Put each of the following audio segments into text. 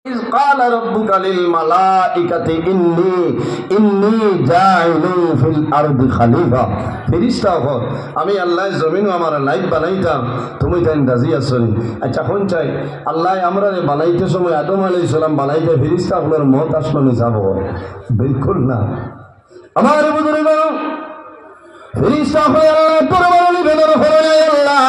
إذ قال ربك للملائكة إني جاعل في الأرض خليفة ফেরেশতা হল আমি আল্লাহ জমিন আমার লাইফ বানাইতাম তুমি তাই রাজি আছো আচ্ছা কোন চাই আল্লাহ আমরা বানাইতে সময় আদম আলাইহিস সালাম বানাইতে ফেরেশতা হলের মত আসলো না যাব বিলকুল না আমার বুজুর্গ ফেরেশতা হল আল্লাহ দরবারে বেদর করে আল্লাহ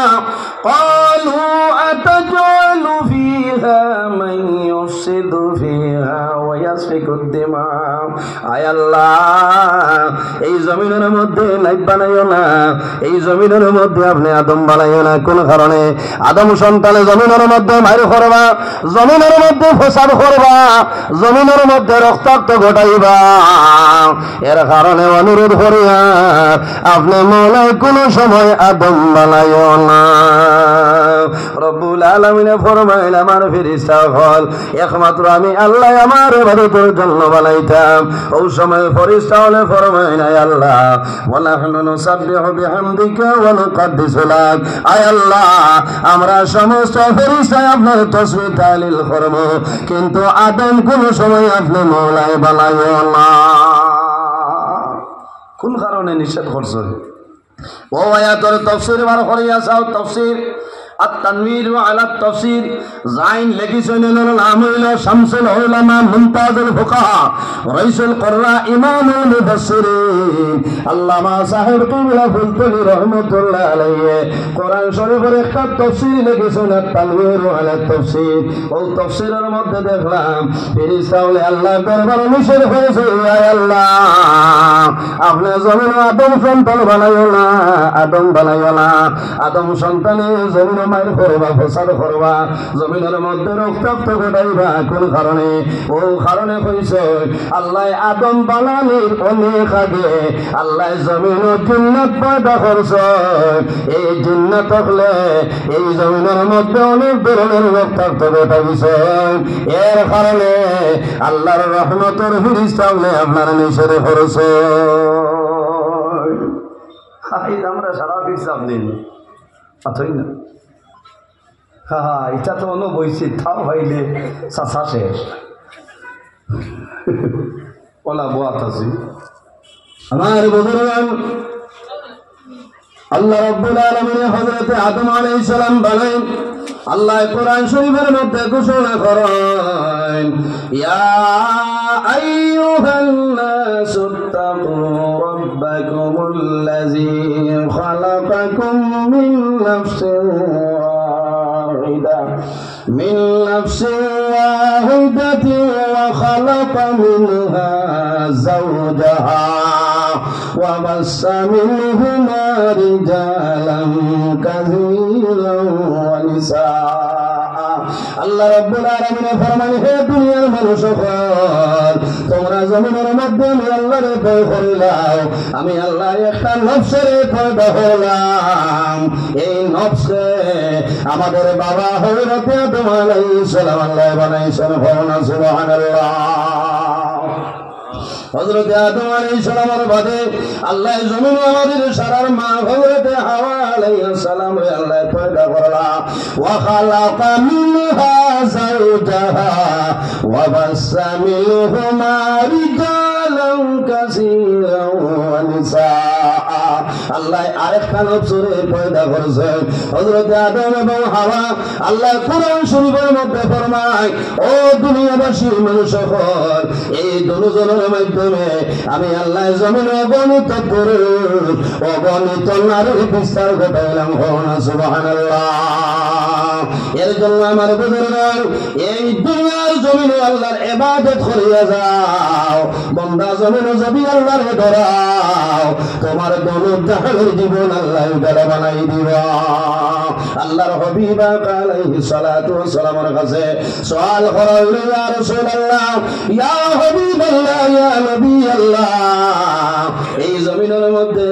قالوا أتجعل فيها من يفسد فيها ويسفك الدماء আয় আল্লাহ এই জমিনের মধ্যে লাইফ বানাইও না এই জমিনের মধ্যে আপনি আদম বানাইও না কোন কারণে আদম সন্তানে জমিনের মধ্যে মার করবা জমিনের মধ্যে ফসাদ করবা জমিনের মধ্যে রক্তাক্ত ঘটাইবা এর কারণে অনুরোধ করিয়া আপনি মৌলাই কোন সময় আদম বানাইও না রব্বুল আলামিনে ফরমাইল আমার ফেরেশতা হল একমাত্র আমি আল্লাহ আমার ইবাদতের জন্য বানাইতাম ওই সময় ফেরেশতা হলে ফরমাইল আয় আল্লাহ ওয়া নাহনু নুসাব্বিহু বিহামদিকা ওয়া নুকদ্দিসু লাক আয় আল্লাহ আমরা সমস্ত ফেরেশতা আপনার তাসবিহ তাহলিল করব কিন্তু আদম কোন সময় আপনি মওলাই বানাইও না কোন কারণে নিষেধ করছেন ও আয়াতের তাফসীর বার করিয়া যাও তাফসীর التنوير على التفسير زين لقيسون النام إلى شمس العلماء ممتاز الفقهاء رئيس القراء إمام المفسرين علامة صاحب قبلة فلطل رحمة الله عليه قرآن شريف رخت التفسير لقيسون التنوير على التفسير والتفسير المدد دخلام فيريستاول الله دربر مشر فيسو يا الله أفنى زمن آدم سنتل بنايونا آدم بنايونا آدم سنتل زمن মাইর করবা ফসাদ করবা জমিনের মধ্যে রক্তাক্ত ঘটাইবা কোন কারণে ও কারণে কইছে আল্লাহ আদম বানানোর অনেক আগে আল্লাহ জমিন জান্নাত পয়দা করছে এই জান্নাত হলে এই জমিনের মধ্যে অনেক ধরনের রক্তাক্ত ঘটাইছে এর কারণে আল্লাহর রহমতের ফেরেশতা হলে আপনার নিষেধ করেছে হাই আমরা সারা হিসাব দিন আতই না এটা তো অন্য বইছি তাও হইলে চাষা শেষ ওলা বোয়াত আছি আমার বুজুর্গান আল্লাহ রাব্বুল আলামিন হযরত আদম আলাইহিস সালাম বানাই আল্লাহ কোরআন শরীফের মধ্যে ঘোষণা করেন ইয়া আইয়ুহান নাসু তাকু রাব্বাকুমুল্লাযী খালাকাকুম মিন নাফসিন من نفس واحدة وخلق منها زوجها وبث منهما رجالا كثيرا ونساء আল্লাহ রাব্বুল আলামিন ফরমান হে দুনিয়ার মানুষ সকল তোমরা জমিনের মধ্যে আমি আল্লাহর ভয় করিলাম আমি আল্লাহ একটা নফসের পয়দা হলাম এই নফসে আমাদের বাবা হযরত আদম আলাইহিস সালাম আল্লাহ বানাইছেন সুবহানাল্লাহ হযরত আদম আলাইহিস সালামের বাদে আল্লাহ জমিন আমাদের সারার মা হযরত হাওয়া আলাইহিস সালাম আল্লাহ পয়দা করলা ওয়া খালাকা মিনহা যাওজাহা ওয়া বাসসা মিনহুমা রিজালান কাসীরান ওয়া নিসাআ আল্লাহ আরেকটা নফসরে পয়দা করেছেন হযরত আদম এবং হাওয়া আল্লাহ কোরআন শরীফের মধ্যে ফরমায় ও দুনিয়াবাসী মানুষ সকল এই দুজনের মাধ্যমে আমি আল্লাহ জমিনে অগণিত পুরুষ অগণিত নারীর বিস্তার ঘটাইলাম সুবহানাল্লাহ এর জন্য আমার বুজুর্গান এই দুনিয়ার জমিনে আল্লাহর ইবাদত করিয়া যাও বান্দা জমিনে যাবি আল্লাহর ধরাও তোমার দুনিয়ার জীবন আল্লাহ উদারা বানাই দিবা আল্লাহর হাবিব আলাইহিস সালাতু ওয়াস সালামের কাছে সওয়াল করা হইল ইয়া রাসূলুল্লাহ ইয়া হাবিবাল্লাহ ইয়া নবী আল্লাহ এই জমিনের মধ্যে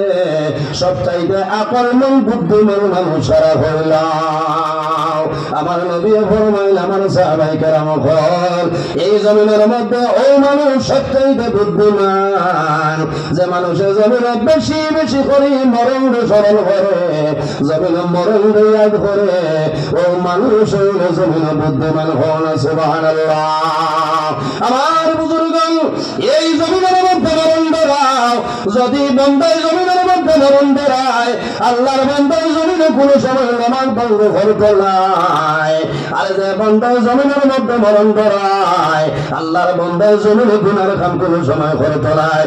সবচাইতে আকর্মণ বুদ্ধিমান মানুষ সারা হইলাম আমার নবী ফরমাইল আমার সাহাবায়ে কেরাম বল এই জমিনের মধ্যে ওই মানুষ সবচেয়ে বুদ্ধিমান যে মানুষের জমিনে বেশি বেশি করে মরণ স্মরণ করে জমিন মরণ ইয়াদ করে ও মানুষ হইল জমিন বুদ্ধিমান হন সুবহানাল্লাহ। আমার বুজুর্গ এই জমিনের মধ্যে মরণ ধরাও যদি বন্দাই জমিনের মধ্যে মরণ ধরায় আল্লাহর বন্দাই জমিনে কোনো সময় নামাজ বন্ধ করতে নাই আর যে বন্দাই জমিনের মধ্যে মরণ ধরায় আল্লাহর বন্দাই জমিনে গুনার কাম কোনো সময় করতে নাই।